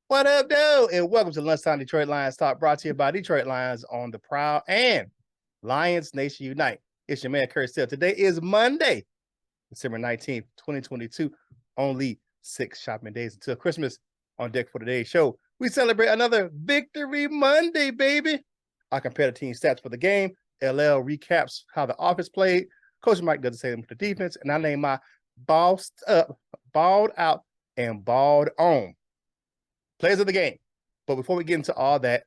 What up, dude? And welcome to Lunchtime Detroit Lions Talk, brought to you by Detroit Lions on the Prowl and Lions Nation Unite. It's your man, Curt Still. Today is Monday, December 19th, 2022. Only 6 shopping days until Christmas. On deck for today's show, we celebrate another Victory Monday, baby. I compare the team stats for the game. LL recaps how the offense played. Coach Mike does the same with the defense. And I name my bossed up, balled out, and balled on players of the game. But before we get into all that,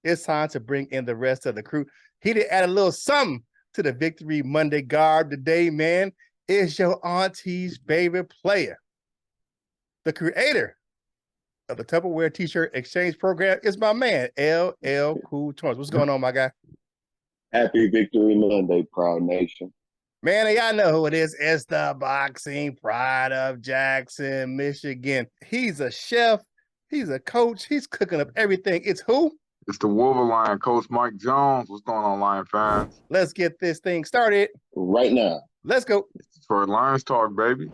it's time to bring in the rest of the crew. He did add a little something to the Victory Monday garb today, man. It's your auntie's favorite player. The creator of the Tupperware T-shirt exchange program is my man, LL Cool Torrance. What's going on, my guy? Happy Victory Monday, Proud Nation. Man, y'all know who it is. It's the boxing pride of Jackson, Michigan. He's a chef. He's a coach. He's cooking up everything. It's who? It's the Wolverine, Coach Mike Jones. What's going on, Lion fans? Let's get this thing started right now. Let's go. It's Detroit Lions Talk, baby.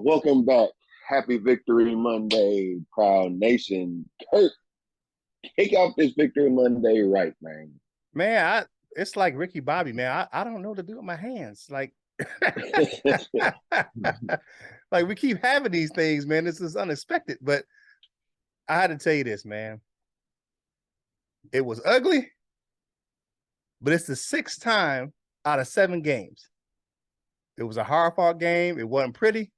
Welcome back. Happy Victory Monday, Proud Nation. Curt, kick off this Victory Monday right, man. Man, it's like Ricky Bobby, man. I don't know what to do with my hands. Like, like we keep having these things, man. This is unexpected. But I had to tell you this, man. It was ugly, but it's the 6th time out of 7 games. It was a hard-fought game. It wasn't pretty.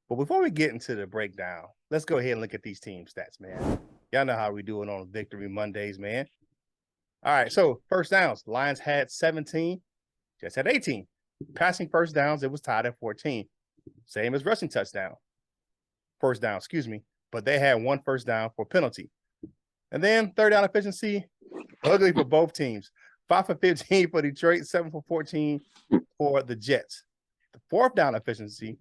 But before we get into the breakdown, let's go ahead and look at these team stats, man. Y'all know how we do it on Victory Mondays, man. All right, so first downs. Lions had 17. Jets had 18. Passing first downs, it was tied at 14. Same as rushing touchdown. First down, excuse me. But they had 1 first down for penalty. And then third down efficiency, ugly for both teams. 5 for 15 for Detroit, 7 for 14 for the Jets. The fourth down efficiency,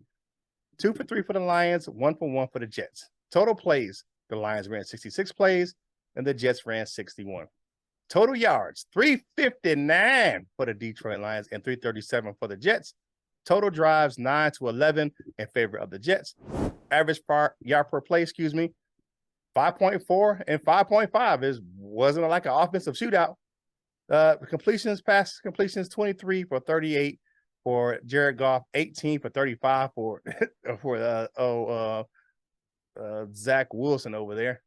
2 for 3 for the Lions, 1 for 1 for the Jets. Total plays, the Lions ran 66 plays, and the Jets ran 61. Total yards, 359 for the Detroit Lions and 337 for the Jets. Total drives, 9 to 11 in favor of the Jets. Average yard per play, 5.4 and 5.5. Wasn't like an offensive shootout. Pass completions, 23 for 38 for Jared Goff, 18 for 35 for Zach Wilson over there.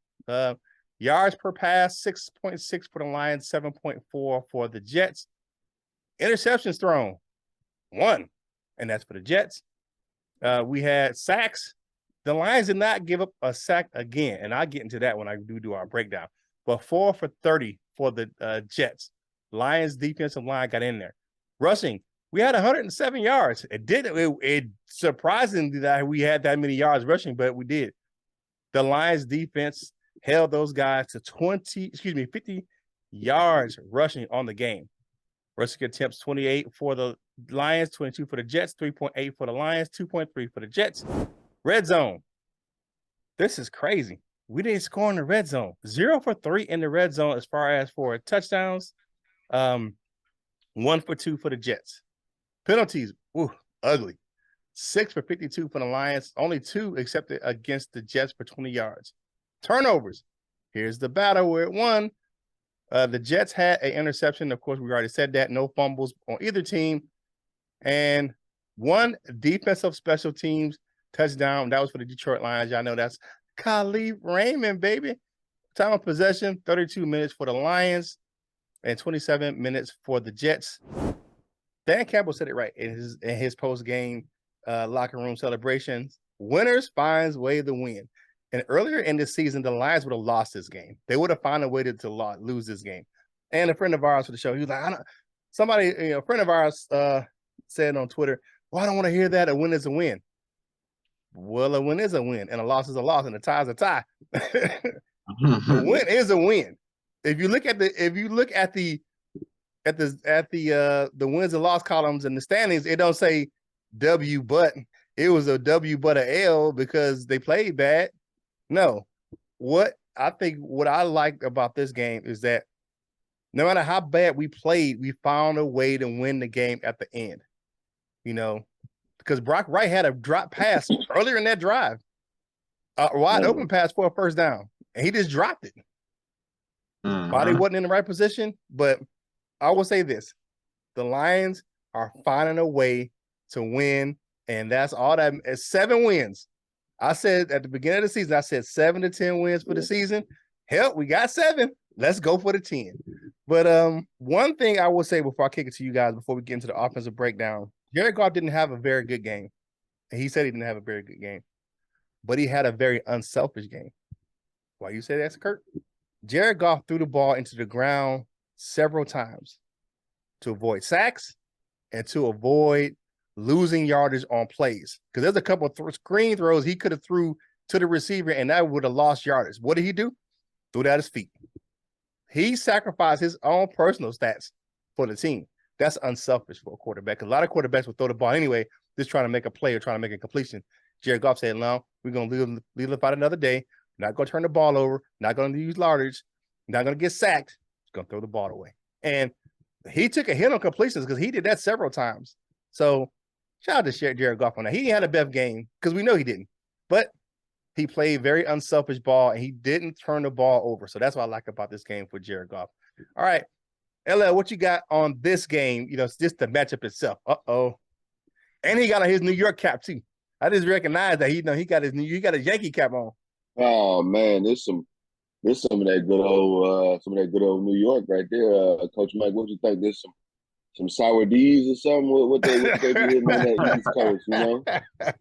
Yards per pass, 6.6 for the Lions, 7.4 for the Jets. Interceptions thrown, 1, and that's for the Jets. We had sacks. The Lions did not give up a sack again, and I'll get into that when I do our breakdown. But 4 for 30 for the Jets. Lions defensive line got in there. Rushing, we had 107 yards. It surprisingly that we had that many yards rushing, but we did. The Lions defense held those guys to 50 yards rushing on the game. Rushing attempts, 28 for the Lions, 22 for the Jets, 3.8 for the Lions, 2.3 for the Jets. Red zone. This is crazy. We didn't score in the red zone. 0 for 3 in the red zone as far as for touchdowns. 1 for 2 for the Jets. Penalties, ugly. 6 for 52 for the Lions. Only 2 accepted against the Jets for 20 yards. Turnovers. Here's the battle where it won. The Jets had an interception. Of course, we already said that. No fumbles on either team. And 1 defensive special teams touchdown. That was for the Detroit Lions. Y'all know that's Khalif Raymond, baby. Time of possession, 32 minutes for the Lions and 27 minutes for the Jets. Dan Campbell said it right in his post-game locker room celebrations. Winners finds way to win. And earlier in this season, the Lions would have lost this game. They would have found a way to lose this game. And a friend of ours for the show, he was like, a friend of ours said on Twitter, well, I don't want to hear that. A win is a win. Well, a win is a win, and a loss is a loss, and a tie is a tie. A win is a win. If you look at the at the wins and loss columns and the standings, it don't say W, but it was a W but a L because they played bad. No, what I liked about this game is that no matter how bad we played, we found a way to win the game at the end. You know, because Brock Wright had a drop pass earlier in that drive, a wide open pass for a first down, and he just dropped it. Body wasn't in the right position, but I will say this: the Lions are finding a way to win, and that's all that. It's 7 wins. I said at the beginning of the season, I said 7 to 10 wins for the season. Hell, we got 7. Let's go for the 10. But one thing I will say before I kick it to you guys, before we get into the offensive breakdown, Jared Goff didn't have a very good game. And he said he didn't have a very good game, but he had a very unselfish game. Why you say that, Curt? Jared Goff threw the ball into the ground several times to avoid sacks and to avoid losing yardage on plays. Because there's a couple of screen throws he could have threw to the receiver and that would have lost yardage. What did he do? Threw it at his feet. He sacrificed his own personal stats for the team. That's unselfish for a quarterback. A lot of quarterbacks will throw the ball anyway, just trying to make a play or trying to make a completion. Jared Goff said, no, we're going to leave it out another day. Not going to turn the ball over. Not going to use yardage. Not going to get sacked. Just going to throw the ball away. And he took a hit on completions because he did that several times. So shout out to Jared Goff on that. He had a best game because we know he didn't. But he played very unselfish ball, and he didn't turn the ball over. So that's what I like about this game for Jared Goff. All right, LL, what you got on this game? You know, it's just the matchup itself. Uh-oh. And he got his New York cap, too. I just recognized that he got his Yankee cap on. Oh man, there's some of that good old New York right there. Coach Mike, what you think? There's some sour D's or something. What they be hitting on that East Coast, you know?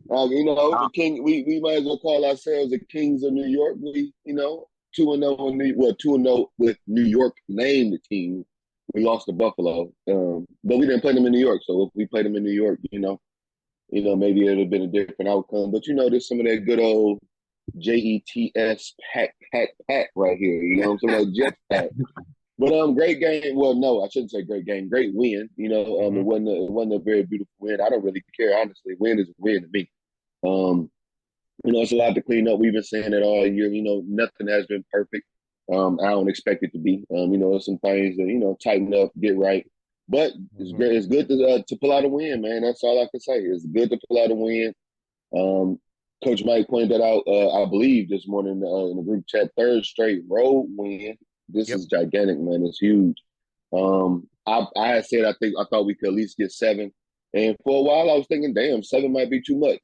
The king. We might as well call ourselves the Kings of New York. We 2-0 2-0 with New York named the team. We lost to Buffalo, but we didn't play them in New York. So if we played them in New York, maybe it would have been a different outcome. But there's some of that good old JETS pat right here. You know what I'm saying? Like Jets pat. But great game. Well, no, I shouldn't say great game. Great win. It wasn't a very beautiful win. I don't really care, honestly. Win is a win to me. It's a lot to clean up. We've been saying it all year. Nothing has been perfect. I don't expect it to be. There's some things that tighten up, get right. But it's great. It's good to pull out a win, man. That's all I can say. It's good to pull out a win. Coach Mike pointed that out, I believe, this morning in the group chat. 3rd straight road win. This is gigantic, man. It's huge. I had said I thought we could at least get 7. And for a while I was thinking, damn, 7 might be too much,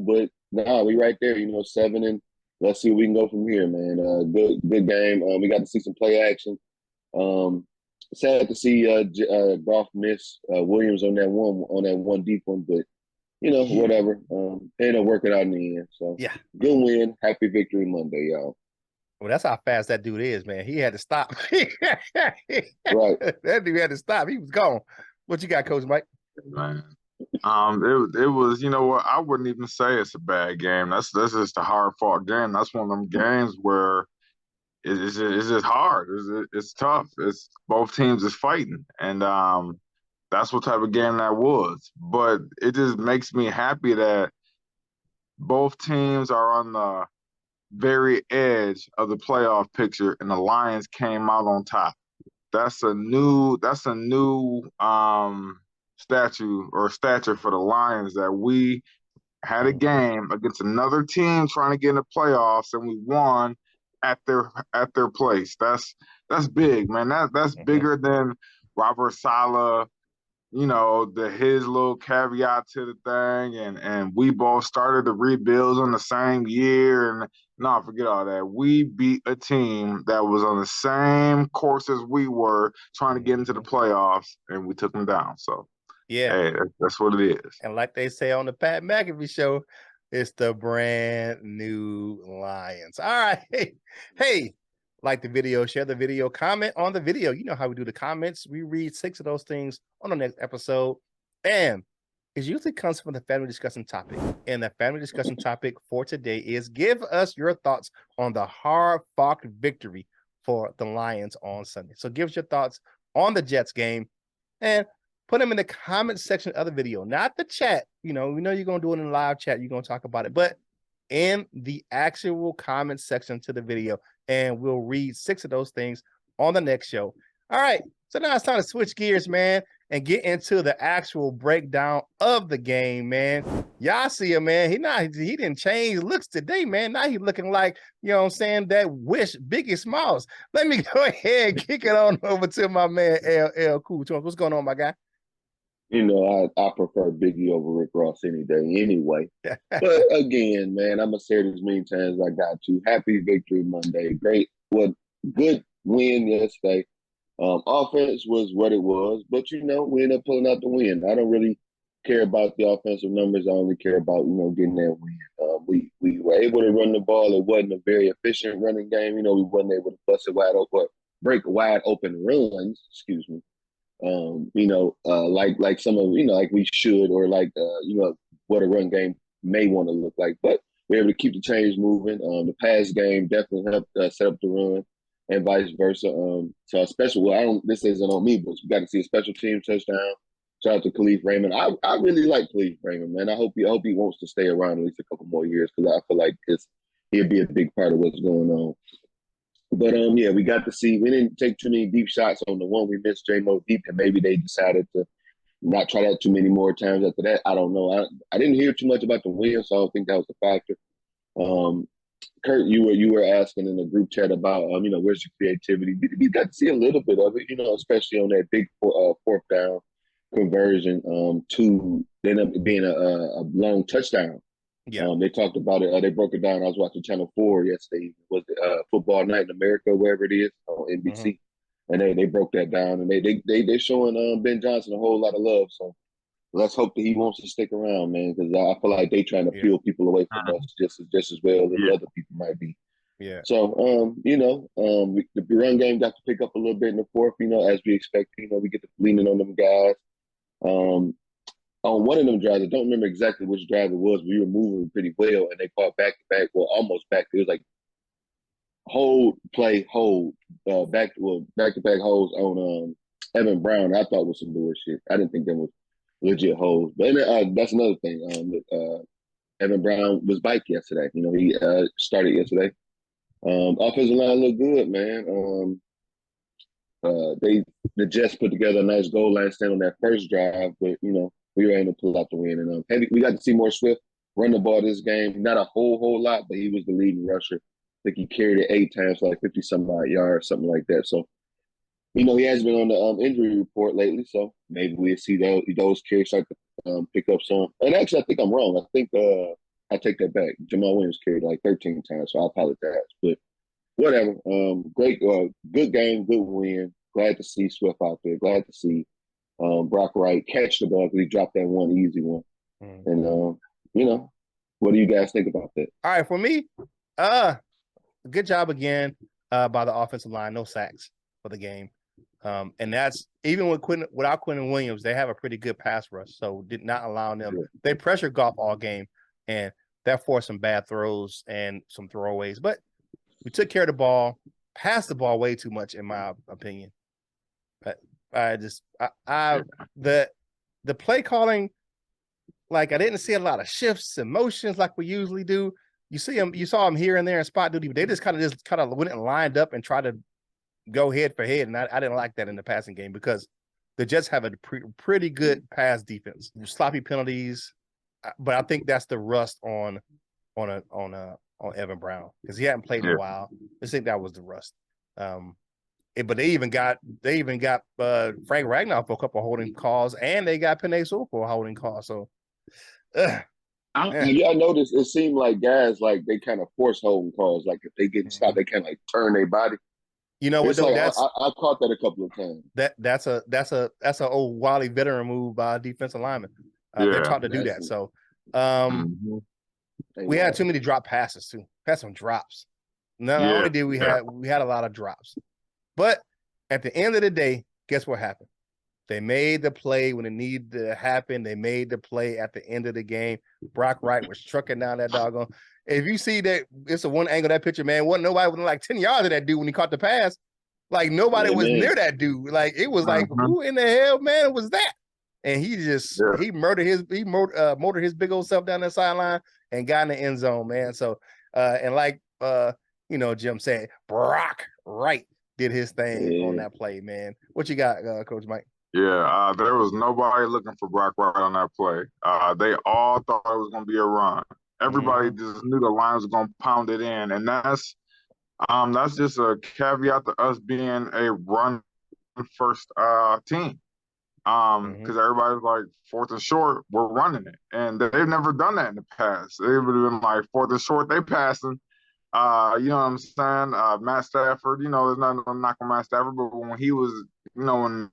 but nah, we right there, 7, and let's see where we can go from here, man. Good game. We got to see some play action. Sad to see Goff miss Williams on that one deep one, but whatever. Ended up working out in the end. So yeah, good win. Happy Victory Monday, y'all. Well, that's how fast that dude is, man. He had to stop. Right. That dude had to stop. He was gone. What you got, Coach Mike? Man. It was, what, I wouldn't even say it's a bad game. That's just a hard fought game. That's one of them games where it's just hard. It's tough. It's both teams is fighting. And that's what type of game that was. But it just makes me happy that both teams are on the very edge of the playoff picture, and the Lions came out on top. That's a new stature for the Lions, that we had a game against another team trying to get in the playoffs and we won at their place. That's big, man. That's bigger than Robert Saleh, his little caveat to the thing, and we both started the rebuilds on the same year, and no, forget all that. We beat a team that was on the same course as we were, trying to get into the playoffs, and we took them down. So yeah, hey, that's what it is. And like they say on the Pat McAfee show, it's the brand new Lions. All right. Hey, like the video, share the video, comment on the video. You know how we do the comments. We read 6 of those things on the next episode. And it usually comes from the family discussion topic. And the family discussion topic for today is: give us your thoughts on the hard-fought victory for the Lions on Sunday. So give us your thoughts on the Jets game. and put them in the comment section of the video, not the chat. We know you're going to do it in the live chat. You're going to talk about it, but in the actual comment section to the video, and we'll read 6 of those things on the next show. All right. So now it's time to switch gears, man, and get into the actual breakdown of the game, man. Y'all see him, man. He didn't change looks today, man. Now he's looking like, you know what I'm saying, that Wish Biggie Smalls. Let me go ahead and kick it on over to my man, LL Cool. What's going on, my guy? I prefer Biggie over Rick Ross any day anyway. But again, man, I'm going to say it as many times as I got to. Happy Victory Monday. Great. Good win yesterday. Offense was what it was, but we ended up pulling out the win. I don't really care about the offensive numbers. I only care about getting that win. We were able to run the ball. It wasn't a very efficient running game. We wasn't able to bust it wide open, break wide open runs. Excuse me. Like some of like we should, or what a run game may want to look like. But we're able to keep the chains moving. The pass game definitely helped set up the run, and vice versa. So a special. This isn't on me, but we got to see a special team touchdown. Shout out to Khalif Raymond. I really like Khalif Raymond, man. I hope he wants to stay around at least a couple more years, because I feel like he'll be a big part of what's going on. But yeah, we got to see. We didn't take too many deep shots on the one we missed, J-Mo deep, and maybe they decided to not try that too many more times after that. I don't know. I didn't hear too much about the win, so I don't think that was a factor. Curt, you were asking in the group chat about where's the creativity. We got to see a little bit of it, especially on that big fourth down conversion to end up being a long touchdown. Yeah. They talked about it. They broke it down. I was watching Channel 4 yesterday. Was it Football Night in America, wherever it is, on NBC, and they broke that down, and they're showing Ben Johnson a whole lot of love. So let's hope that he wants to stick around, man, because I feel like they trying to peel people away from us just as well as other people might be. Yeah. So the run game got to pick up a little bit in the fourth. As we expect. We get to leaning on them guys. On one of them drives, I don't remember exactly which drive it was, but we were moving pretty well, and they called back-to-back, almost back. It was like hold, back-to-back holds on Evan Brown. I thought was some bullshit. I didn't think that was legit holds. But that's another thing. Evan Brown was bike yesterday. He started yesterday. Offensive line looked good, man. The Jets put together a nice goal line stand on that first drive, but we were able to pull out the win. And we got to see more Swift run the ball this game. Not a whole lot, but he was the leading rusher. I think he carried it 8 times, like 50-some-odd yards, something like that. So, he has been on the injury report lately. So maybe we'll see those carries start to pick up some. And actually, I think I'm wrong. I think I take that back. Jamal Williams carried like 13 times, so I apologize. But whatever. Great, good game, good win. Glad to see Swift out there. Glad to see Brock Wright catch the ball because he dropped that one easy one. And what do you guys think about that? All right, for me, good job again by the offensive line. No sacks for the game, and that's even without Quentin Williams, they have a pretty good pass rush, so did not allow them. Sure. They pressured Goff all game, and that forced some bad throws and some throwaways. But we took care of the ball, passed the ball way too much, in my opinion. But the play calling, like I didn't see a lot of shifts and motions like we usually do. You saw them here and there in spot duty, but they just kind of went and lined up and tried to go head for head, and I didn't like that in the passing game because the Jets have a pretty good pass defense. Sloppy penalties, but I think that's the rust on Evan Brown because he hadn't played in a while. I think that was the rust. But they even got Frank Ragnow for a couple of holding calls, and they got Penei Sewell for a holding call. So, y'all notice it seemed like guys like they kind of force holding calls. Like if they get stopped, they kind of like turn their body. You know what? Like, I caught that a couple of times. That's a old Wally veteran move by a defensive lineman. They're taught to do that. So, we had too many drop passes too. Had some drops. Not only did we had a lot of drops. But at the end of the day, guess what happened? They made the play when it needed to happen. They made the play at the end of the game. Brock Wright was trucking down that doggone. If you see that, it's a one angle of that picture, man. Wasn't nobody within like 10 yards of that dude when he caught the pass. Like nobody Yeah, was man. near that dude. Like it was like, Mhm. who in the hell, man, was that? And he just Yeah. he motored his big old self down the sideline and got in the end zone, man. So and like Jim said, Brock Wright did his thing on Yeah. that play, man. What you got, Coach Mike? Yeah, there was nobody looking for Brock Wright on that play. They all thought it was going to be a run. Everybody Mhm. just knew the Lions were going to pound it in, and that's just a caveat to us being a run first team. Because everybody's like fourth and short, we're running it, and they've never done that in the past. They would have been like fourth and short, they passing. You know what I'm saying? Matt Stafford, there's nothing I'm not on Matt Stafford, but when he was, when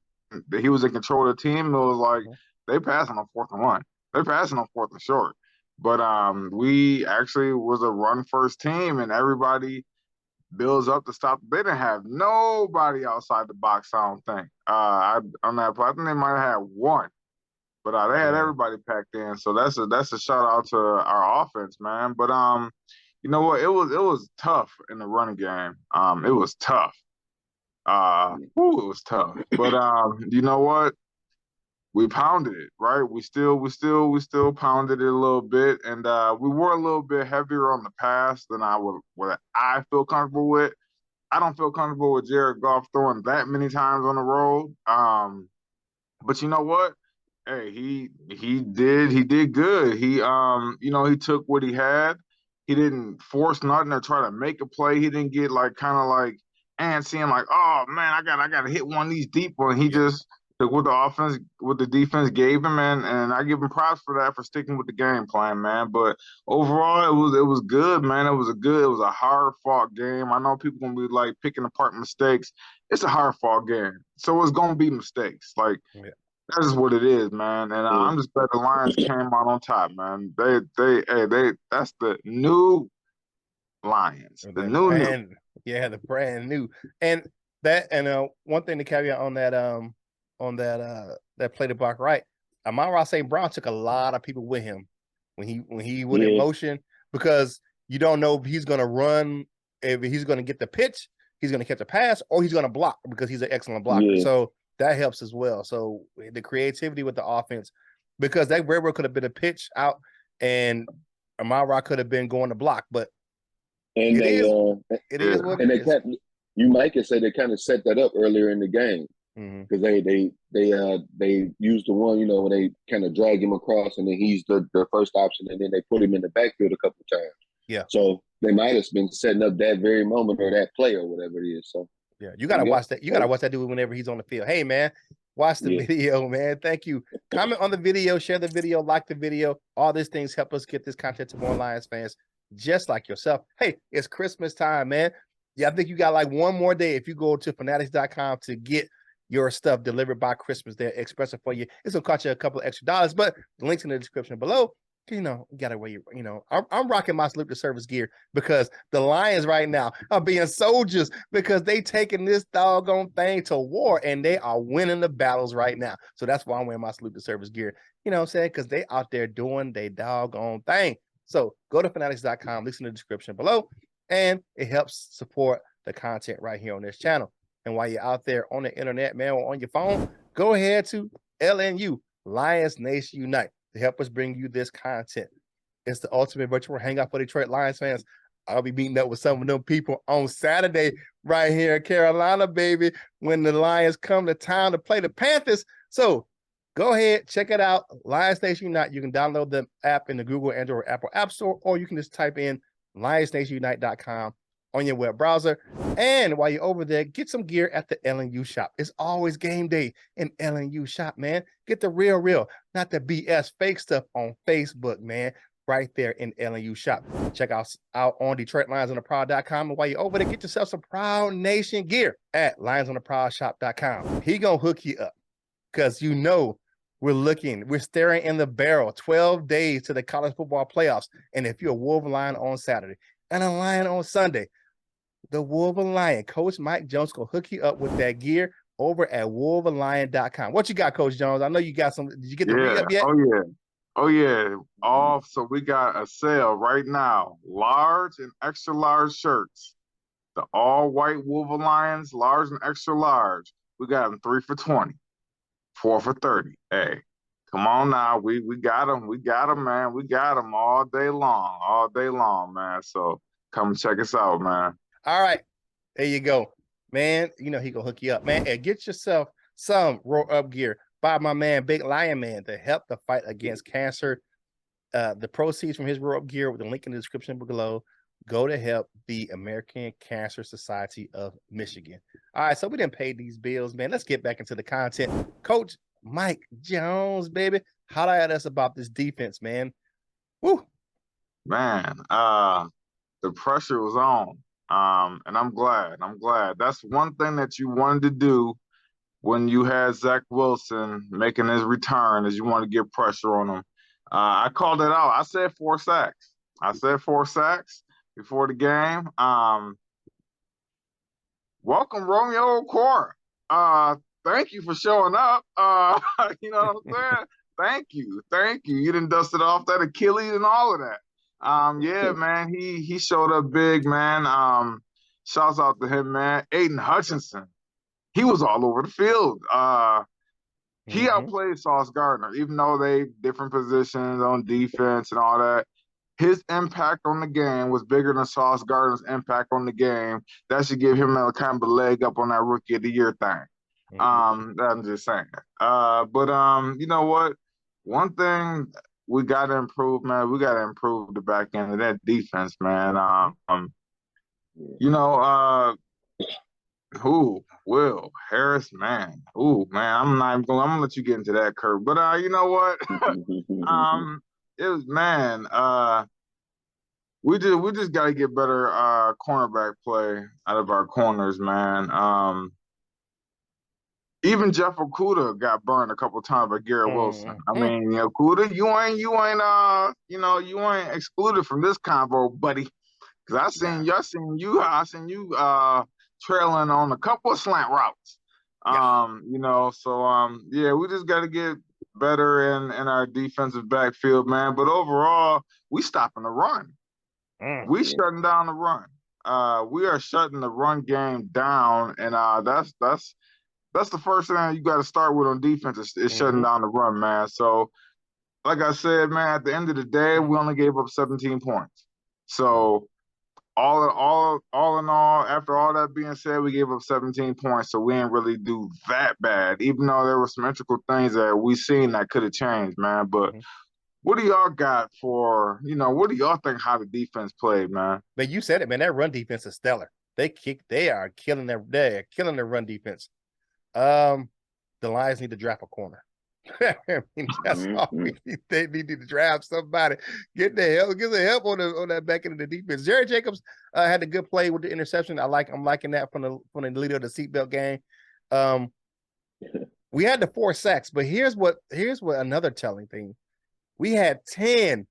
he was in control of the team, it was like they passing on 4th and 1. They passing on 4th and short. But we actually was a run first team, and everybody builds up to stop. They didn't have nobody outside the box, I don't think. On that play, I think they might have had one, but they had everybody packed in. So that's a shout out to our offense, man. But you know what? It was tough in the running game. It was tough. It was tough. But you know what? We pounded it, right? We still pounded it a little bit, and we were a little bit heavier on the pass than what I feel comfortable with. I don't feel comfortable with Jared Goff throwing that many times on the road. But you know what? Hey, he did good. He took what he had. He didn't force nothing or try to make a play. He didn't get like kind of like antsy and like, oh man, I gotta hit one of these deep ones. He just took what the defense gave him, and I give him props for that, for sticking with the game plan, man. But overall, it was good, man. It was a hard fought game. I know people gonna be like picking apart mistakes. It's a hard fought game, so it's gonna be mistakes. Like that's just what it is, man. And I'm just glad the Lions came out on top, man. That's the new Lions, the new. The brand new. And one thing to caveat on that play to Brock Wright, Amon-Ra St. Brown took a lot of people with him when he went in motion, because you don't know if he's gonna run, if he's gonna get the pitch, he's gonna catch a pass, or he's gonna block, because he's an excellent blocker. So that helps as well. So the creativity with the offense, because that very well could have been a pitch out and Amon-Ra could have been going to block, but and it is what it is. You might could say they kind of set that up earlier in the game, because they used the one, when they kind of drag him across, and then he's the first option, and then they put him in the backfield a couple of times. Yeah. So they might have been setting up that very moment or that play or whatever it is. So yeah, you gotta watch that. You gotta watch that dude whenever he's on the field. Hey man, watch the video, man. Thank you. Comment on the video, share the video, like the video. All these things help us get this content to more Lions fans just like yourself. Hey, it's Christmas time, man. Yeah, I think you got like one more day if you go to fanatics.com to get your stuff delivered by Christmas. They're expressing for you. It's gonna cost you a couple of extra dollars, but the link's in the description below. You gotta wear I'm rocking my salute to service gear because the Lions right now are being soldiers, because they taking this doggone thing to war and they are winning the battles right now. So that's why I'm wearing my salute to service gear. You know what I'm saying? Because they out there doing their doggone thing. So go to fanatics.com, link in the description below, and it helps support the content right here on this channel. And while you're out there on the internet, man, or on your phone, go ahead to LNU, Lions Nation Unite, to help us bring you this content. It's the ultimate virtual hangout for Detroit Lions fans. I'll be meeting up with some of them people on Saturday right here in Carolina, baby, when the Lions come to town to play the Panthers. So go ahead, check it out, Lions Nation Unite. You can download the app in the Google, Android, or Apple App Store, or you can just type in lionsnationunite.com on your web browser. And while you're over there, get some gear at the LNU shop. It's always game day in LNU shop, man. Get the real, not the BS fake stuff on Facebook, man. Right there in LNU shop. Check out on DetroitLionsOnTheProwl.com. And while you're over there, get yourself some Prowl Nation gear at LionsOnTheProwlShop.com. He gonna hook you up, because we're staring in the barrel 12 days to the college football playoffs. And if you're a Wolverine Lion on Saturday and a Lion on Sunday, the Wolverine Lion, Coach Mike Jones, will hook you up with that gear over at wolverlion.com. What you got, Coach Jones? I know you got some. Did you get the re-up yet? Oh yeah. So we got a sale right now. Large and extra large shirts, the all-white Wolver Lions, large and extra large. We got them 3 for 20, 4 for 30. Hey, come on now. We got them. We got them, man. We got them all day long, man. So come check us out, man. All right. There you go. Man, you know he gonna hook you up, man. And get yourself some roll up gear by my man Big Lion Man to help the fight against cancer. The proceeds from his roll up gear with the link in the description below go to help the American Cancer Society of Michigan. All right, so we didn't pay these bills, man. Let's get back into the content. Coach Mike Jones, baby, holla at us about this defense, man. Woo, man. The pressure was on. And I'm glad. That's one thing that you wanted to do when you had Zach Wilson making his return, is you want to get pressure on him. I called it out. I said 4 sacks. Before the game. Welcome, Romeo Okora. Thank you for showing up. You know what I'm saying? Thank you. You done dusted off that Achilles and all of that. Yeah, man, he showed up big, man. Shouts out to him, man. Aiden Hutchinson, he was all over the field. He outplayed Sauce Gardner, even though they different positions on defense and all that. His impact on the game was bigger than Sauce Gardner's impact on the game. That should give him a kind of a leg up on that Rookie of the Year thing. I'm just saying. But you know what? One thing we got to improve, man. We got to improve the back end of that defense, man. You know, Will Harris, man. Ooh, man. I'm gonna let you get into that, Kurt. But you know what? It was, man. We just got to get better cornerback play out of our corners, man. Even Jeff Okudah got burned a couple times by Garrett Wilson. I mean, you know, Okudah, you ain't excluded from this convo, buddy. Because I seen you trailing on a couple of slant routes. You know, so yeah, we just got to get better in our defensive backfield, man. But overall, we stopping the run. We shutting down the run. We are shutting the run game down, and that's the first thing you got to start with on defense is shutting down the run, man. So, like I said, man, at the end of the day, we only gave up 17 points. So, all in all, after all that being said, we gave up 17 points. So we didn't really do that bad, even though there were some integral things that we seen that could have changed, man. But what do y'all got for, what do y'all think how the defense played, man? Man, you said it, man. That run defense is stellar. They are killing their run defense. The Lions need to draft a corner. I mean, that's all they need to draft somebody. Get the help on that back end of the defense. Jerry Jacobs had a good play with the interception. I'm liking that from the leader of the seatbelt game. We had the 4 sacks, but here's what another telling thing. We had 10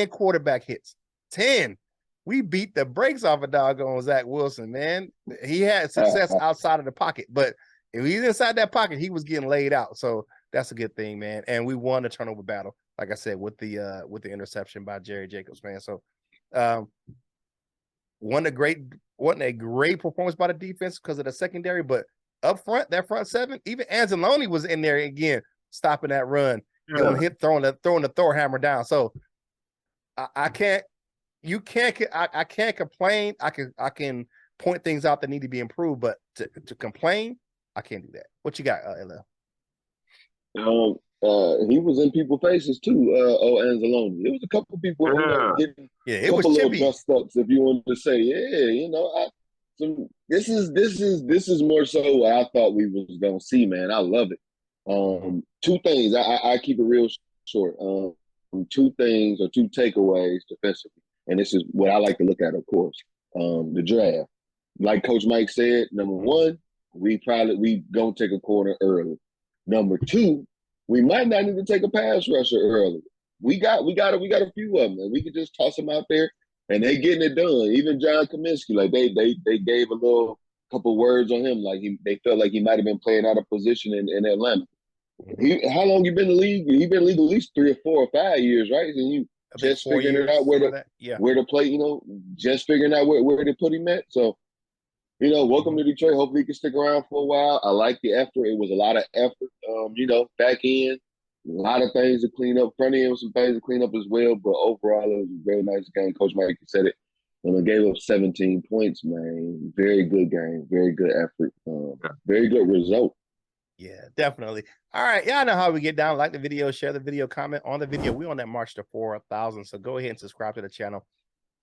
quarterback hits. 10. We beat the brakes off of doggone Zach Wilson, man. He had success outside of the pocket, but if he's inside that pocket, he was getting laid out. So that's a good thing, man. And we won the turnover battle, like I said, with the interception by Jerry Jacobs, man. So wasn't a great performance by the defense because of the secondary, but up front, that front seven, even Anzalone was in there again, stopping that run, throwing the Thor hammer down. So I can't complain. I can point things out that need to be improved, but to complain, I can't do that. What you got, LL? He was in people's faces too. Anzalone. It was a couple people getting it was little chippy dust ups, if you wanted to say. This is more so what I thought we was gonna see, man. I love it. 2 things. I keep it real short. 2 things or 2 takeaways defensively, and this is what I like to look at, of course. The draft, like Coach Mike said. Number 1, we gonna take a corner early. Number 2, we might not need to take a pass rusher early. We got a few of them, and we can just toss them out there, and they getting it done. Even John Kaminsky, like they gave a little couple words on him, like they felt like he might have been playing out of position in Atlanta. How long you been in the league? He been in the league at least 3 or 4 or 5 years, right? And you just figuring it out where to play, just figuring out where to put him at. So Welcome to Detroit. Hopefully, he can stick around for a while. I like the effort. It was a lot of effort. Back end, a lot of things to clean up. Front end, some things to clean up as well. But overall, it was a very nice game. Coach Mike said it. I gave up 17 points, man. Very good game. Very good effort. Very good result. Yeah, definitely. All right. Y'all know how we get down. Like the video, share the video, comment on the video. We're on that march to 4,000. So go ahead and subscribe to the channel.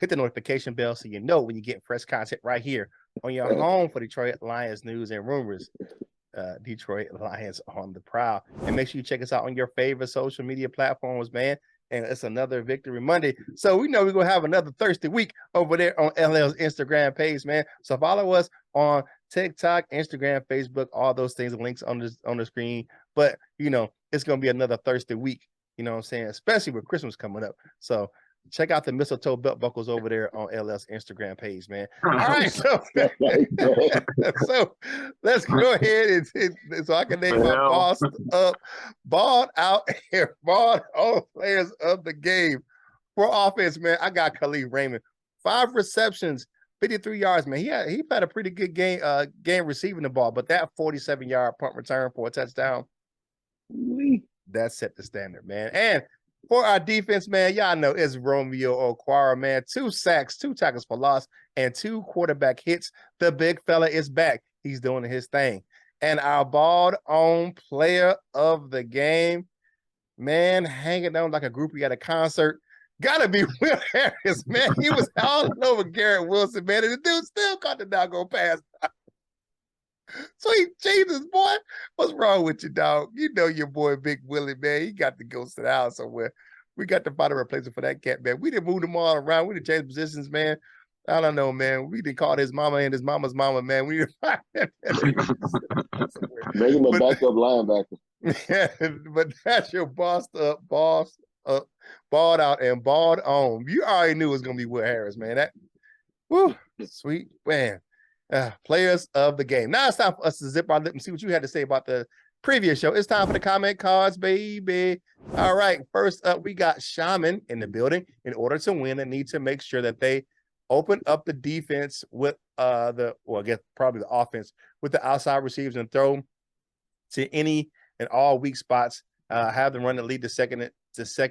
Hit the notification bell so you know when you get fresh content right here on your home for Detroit Lions news and rumors. Detroit Lions on the Prowl. And make sure you check us out on your favorite social media platforms, man. And it's another Victory Monday. So we know we're going to have another Thirsty week over there on LL's Instagram page, man. So follow us on TikTok, Instagram, Facebook, all those things, links on the screen. But, it's going to be another Thirsty week, you know what I'm saying? Especially with Christmas coming up. So check out the mistletoe belt buckles over there on LL's Instagram page, man. All right, so let's go ahead and so I can name my balled out and balled on players of the game. For offense, man, I got Khalif Raymond. 5 receptions, 53 yards, man. He had a pretty good game receiving the ball, but that 47-yard punt return for a touchdown, that set the standard, man. And for our defense, man, y'all know it's Romeo Okwara, man. 2 sacks, 2 tackles for loss, and 2 quarterback hits. The big fella is back. He's doing his thing. And our balled-on player of the game, man, hanging on like a groupie at a concert, gotta be Will Harris, man. He was all over Garrett Wilson, man, and the dude still caught the doggone pass. So he Jesus, boy. What's wrong with you, dog? You know your boy Big Willie, man. He got to go sit down somewhere. We got to find a replacement for that cat, man. We didn't move them all around. We didn't change positions, man. I don't know, man. We didn't call his mama and his mama's mama, man. We didn't find him. Make him a backup linebacker. Yeah, but that's your bossed up, balled out, and balled on. You already knew it was gonna be Will Harris, man. That sweet man. Players of the game. Now it's time for us to zip our lip and see what you had to say about the previous show. It's time for the comment cards, baby. All right. First up, we got Shaman in the building. In order to win, they need to make sure that they open up the defense with probably the offense with the outside receivers and throw to any and all weak spots. Have them run the lead to second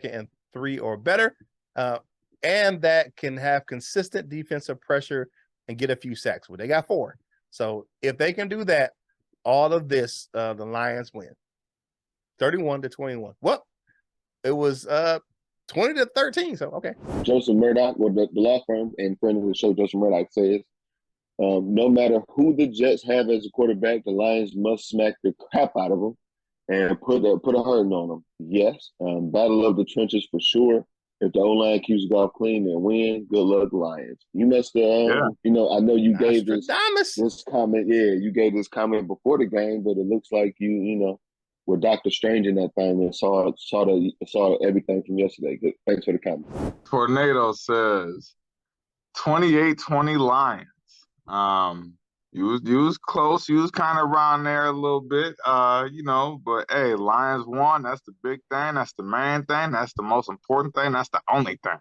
and 3 or better. And that can have consistent defensive pressure and get a few sacks. Well, they got 4. So if they can do that, all of this, the Lions win. 31-21. Well, it was 20-13. So okay. Joseph Murdoch, or the law firm and friend of the show, Joseph Murdoch says, no matter who the Jets have as a quarterback, the Lions must smack the crap out of them and put a hurting on them. Yes, battle of the trenches for sure. If the O-line keeps golf clean and win, good luck, Lions. You must have, I know you gave this comment. Yeah, you gave this comment before the game, but it looks like you were Dr. Strange in that thing and saw everything from yesterday. Good. Thanks for the comment. Tornado says 28-20 Lions. You was close. You was kind of around there a little bit, but hey, Lions won. That's the big thing. That's the main thing. That's the most important thing. That's the only thing.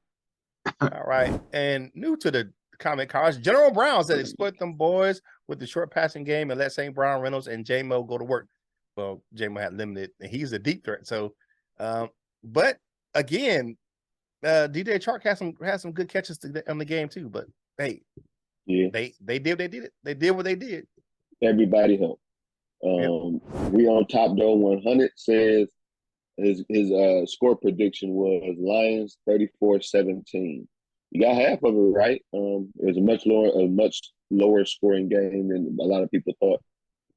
All right. And new to the comment cards, General Brown said exploit them boys with the short passing game and let St. Brown Reynolds and J-Mo go to work. Well, J-Mo had limited, and he's a deep threat. So, but again, DJ Chark had some good catches in the game too. But hey, yeah, they did it. They did what they did. Everybody helped. We on top though. 100 says his score prediction was Lions 34-17. You got half of it right. It was a much lower scoring game than a lot of people thought.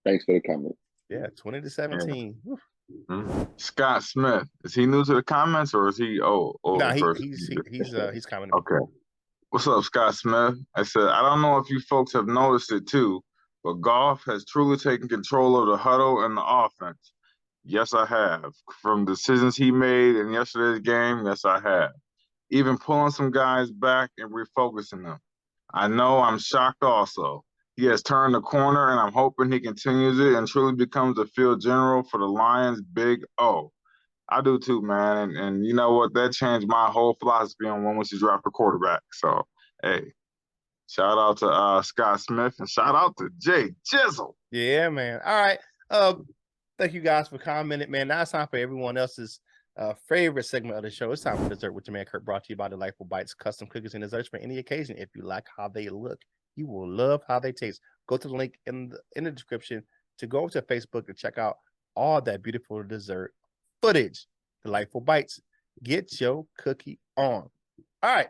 Thanks for the comment. Yeah, 20-17. Mm-hmm. Scott Smith, is he new to the comments or is he no, he's coming. Okay. What's up, Scott Smith? I said, I don't know if you folks have noticed it too, but Goff has truly taken control of the huddle and the offense. Yes, I have. From decisions he made in yesterday's game, yes, I have. Even pulling some guys back and refocusing them. I know I'm shocked also. He has turned the corner, and I'm hoping he continues it and truly becomes a field general for the Lions' Big O. I do too, man. And you know what? That changed my whole philosophy on when we should draft a quarterback. So, hey. Shout out to Scott Smith and shout out to Jay Chisel. Yeah, man. All right. Thank you guys for commenting, man. Now it's time for everyone else's favorite segment of the show. It's time for Dessert with your man Curt, brought to you by Delightful Bites, custom cookies and desserts for any occasion. If you like how they look, you will love how they taste. Go to the link in the description to go to Facebook to check out all that beautiful dessert footage. Delightful Bites. Get your cookie on. All right.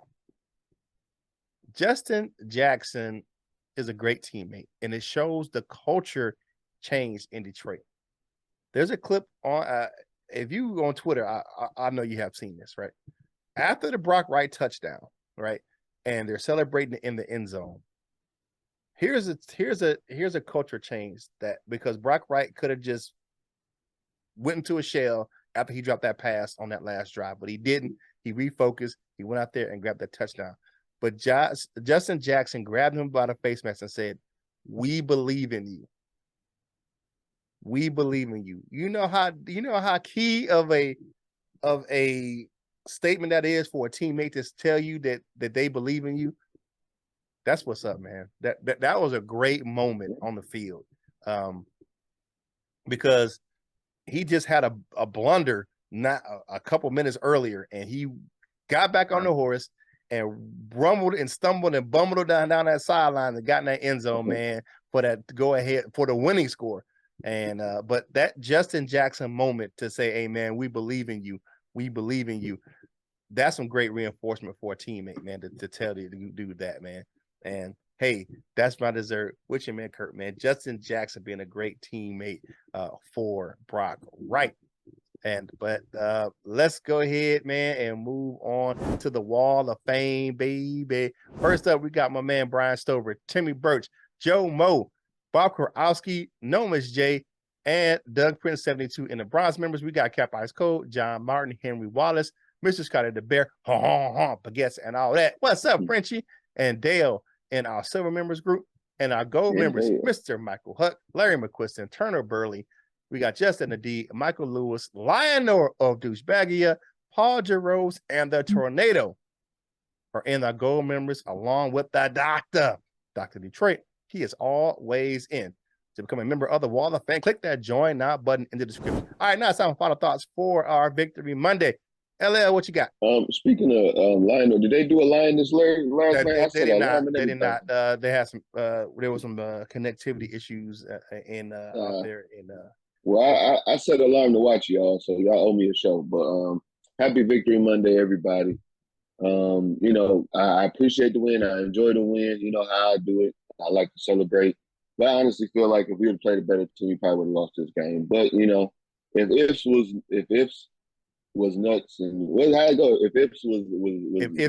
Justin Jackson is a great teammate, and it shows the culture change in Detroit. There's a clip on, if you go on Twitter, I know you have seen this, right? After the Brock Wright touchdown, right, and they're celebrating in the end zone. Here's a culture change that because Brock Wright could have just went into a shell after he dropped that pass on that last drive, but he didn't. He refocused. He went out there and grabbed that touchdown. But Justin Jackson grabbed him by the face mask and said, "We believe in you. We believe in you." You know how key of a statement that is for a teammate to tell you that they believe in you. That's what's up, man. That was a great moment on the field, because he just had a blunder not a couple minutes earlier, and he got back on the horse and rumbled and stumbled and bumbled down that sideline and got in that end zone, man, for that go ahead for the winning score. And but that Justin Jackson moment to say, "Hey, man, we believe in you. We believe in you." That's some great reinforcement for a teammate, man, to tell you to do that, man. And hey, that's my dessert with your man Curt, man. Justin Jackson being a great teammate for Brock Wright. But let's go ahead, man, and move on to the Wall of Fame, baby. First up, we got my man Brian Stover, Timmy Birch, Joe Moe, Bob Kurowski, Nomas J, and Doug Prince 72. In the bronze members, we got Cap Ice Code, John Martin, Henry Wallace, Mr. Scotty the Bear, baguettes, and all that. What's up, Frenchie? And Dale in our silver members group. And our gold members, Mr. Michael Huck, Larry McQuiston, Turner Burley. We got Justin the D, Michael Lewis, Lionel of Douchebagia, Paul Jarose, and the Tornado are in our gold members, along with the Dr. Detroit. He is always in. To become a member of the Wall of Fame, click that join now button in the description. All right, now it's time for final thoughts for our Victory Monday. LL, what you got? Speaking of Lionel, did they do a line this last night? They did not. They did not. They had some. There was some connectivity issues out there in. Well, I set an alarm to watch y'all, so y'all owe me a show. But happy Victory Monday, everybody. You know, I appreciate the win. I enjoy the win. You know how I do it. I like to celebrate. But I honestly feel like if we had played a better team, we probably would have lost this game. But you know, if ifs was nuts and how it go? If ifs was if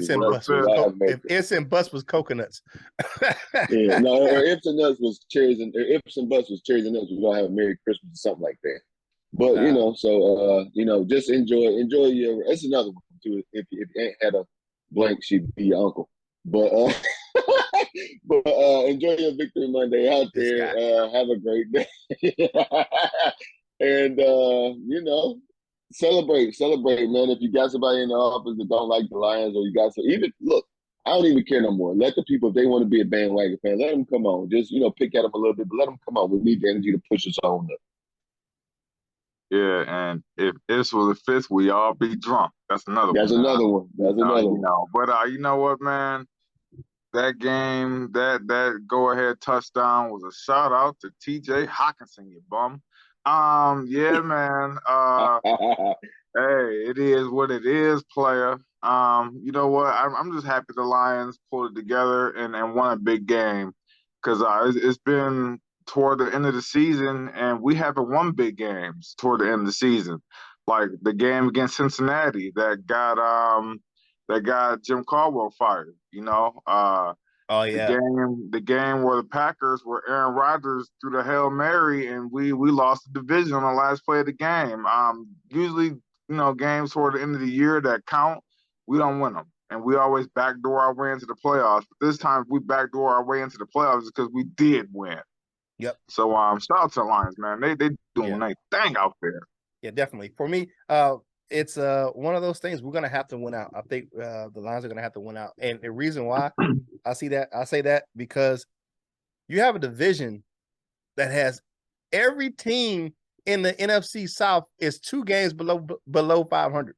ifs and buts was coconuts. Yeah, no, or ifs and nuts was cherries and ifs and buts was cherries and nuts. We're gonna have a Merry Christmas or something like that. But you know, so you know, just enjoy your. It's another one too. If you ain't had a blank, she'd be your uncle. But enjoy your Victory Monday out there. Have a great day, and you know. Celebrate, man. If you got somebody in the office that don't like the Lions, or you got look, I don't even care no more. Let the people, if they want to be a bandwagon fan, let them come on. Just, you know, pick at them a little bit, but let them come on. We need the energy to push us on up. Yeah, and if this was a fifth, we all be drunk. That's another one. That's another one. You know, but you know what, man? That game, that go-ahead touchdown was a shout-out to T.J. Hawkinson, you bum. Yeah, man. Hey, it is what it is, player. You know what? I'm just happy the Lions pulled it together and won a big game, because it's been toward the end of the season and we haven't won big games toward the end of the season, like the game against Cincinnati that got Jim Caldwell fired. You know, Oh yeah, the game where the Packers, where Aaron Rodgers threw the Hail Mary and we lost the division on the last play of the game. Usually, you know, games toward the end of the year that count, we don't win them, and we always backdoor our way into the playoffs. But this time, we backdoor our way into the playoffs because we did win. Yep. So shout out to the Lions, man. They doing their thing out there. Yeah, definitely. For me, it's one of those things we're gonna have to win out. I think the Lions are gonna have to win out, and the reason why I say that because you have a division that has every team in the NFC South is 2 games below 500.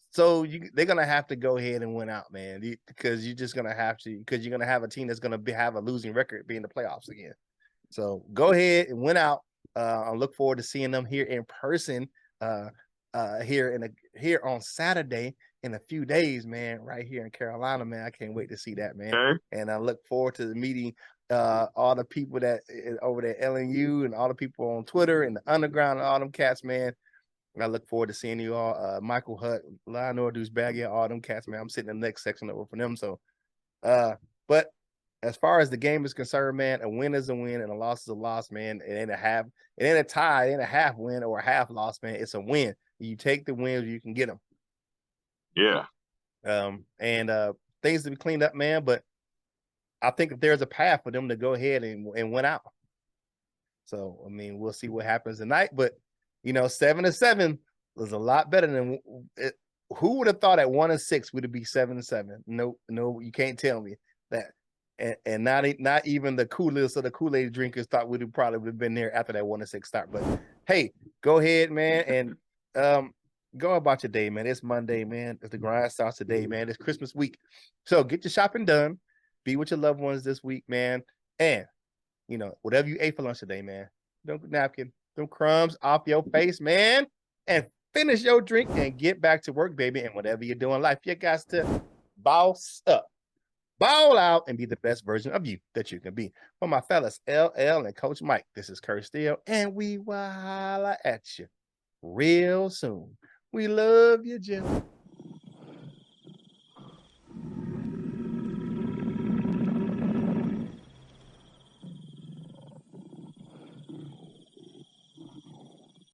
So they're gonna have to go ahead and win out, man, because you're just gonna have to, because you're gonna have a team that's gonna have a losing record, be in the playoffs again. So go ahead and win out. I look forward to seeing them here in person here on Saturday in a few days, man, right here in Carolina, man. I can't wait to see that, man. Okay. And I look forward to meeting all the people that over there at LNU and all the people on Twitter and the underground and all them cats, man. I look forward to seeing you all. Michael Hutt, Lionel Deuce-Baggy, all them cats, man. I'm sitting in the next section over for them. So, but as far as the game is concerned, man, a win is a win and a loss is a loss, man. It ain't a tie, it ain't a half win or a half loss, man. It's a win. You take the wins, you can get them. Yeah. And things to be cleaned up, man. But I think that there's a path for them to go ahead and win out. So, I mean, we'll see what happens tonight. But 7-7 was a lot better than who would have thought at 1-6 would it be 7-7? No, you can't tell me that. And not even the coolest of the Kool-Aid drinkers thought would have probably been there after that 1-6 start. But hey, go ahead, man, and go about your day, man. It's Monday, man. If the grind starts today, man, it's Christmas week. So get your shopping done. Be with your loved ones this week, man. And whatever you ate for lunch today, man, don't napkin. Them crumbs off your face, man, and finish your drink and get back to work, baby. And whatever you're doing in life, you got to boss up, ball out, and be the best version of you that you can be. For my fellas, LL and Coach Mike, this is Curt Steele, and we will holla at you real soon. We love you, Jim.